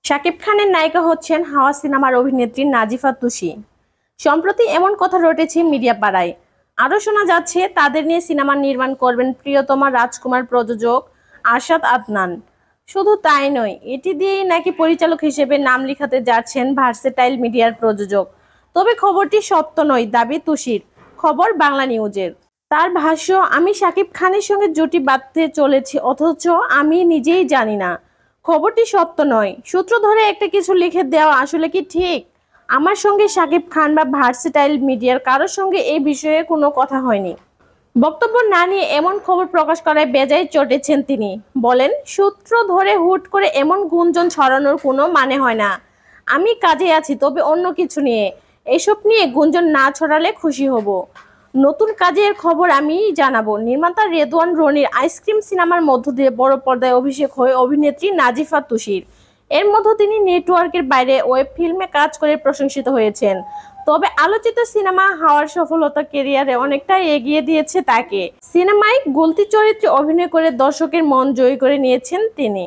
শাকিব খানের নায়িকা হচ্ছেন হাওয়া সিনেমার অভিনেত্রী নাজিফা তুষি। সম্প্রতি এমন কথা রটেছে মিডিয়া পাড়ায়। আরও শোনা যাচ্ছে তাদের নিয়ে সিনেমা নির্মাণ করবেন প্রিয়তমা রাজকুমার প্রযোজক আরশাদ আদনান। শুধু তাই নয়, এটি দিয়েই নাকি পরিচালক হিসেবে নাম লিখাতে যাচ্ছেন ভার্সেটাইল মিডিয়ার প্রযোজক। তবে খবরটি সত্য নয় দাবি তুষির। খবর বাংলা নিউজের। তার ভাষ্য, আমি শাকিব খানের সঙ্গে জুটি বাঁধতে চলেছি, অথচ আমি নিজেই জানি না। খবরটি সত্য নয়। সূত্র ধরে একটা কিছু লিখে দেওয়া আসলে কি ঠিক? আমার সঙ্গে শাকিব খান বা ভার্সেটাইল মিডিয়ার কারোর সঙ্গে এই বিষয়ে কোনো কথা হয়নি। বক্তব্য না নিয়ে এমন খবর প্রকাশ করায় বেজায় চটেছেন তিনি। বলেন, সূত্র ধরে হুট করে এমন গুঞ্জন ছড়ানোর কোনো মানে হয় না। আমি কাজে আছি, তবে অন্য কিছু নিয়ে। এসব নিয়ে গুঞ্জন না ছড়ালে খুশি হব। নতুন কাজের খবর আমি জানাবো। নির্মাতা রেদওয়ান রনির আইসক্রিম সিনেমার মধ্য দিয়ে বড় পর্দায় অভিষেক হয় অভিনেত্রী নাজিফা তুষির। এর মধ্যে তিনি নেটওয়ার্কের বাইরে ওয়েব ফিল্মে কাজ করে প্রশংসিত হয়েছেন। তবে আলোচিত সিনেমা হাওয়ার সফলতা ক্যারিয়ারে অনেকটাই এগিয়ে দিয়েছে তাকে। সিনেমায় গলতি চরিত্রে অভিনয় করে দর্শকের মন জয় করে নিয়েছেন তিনি।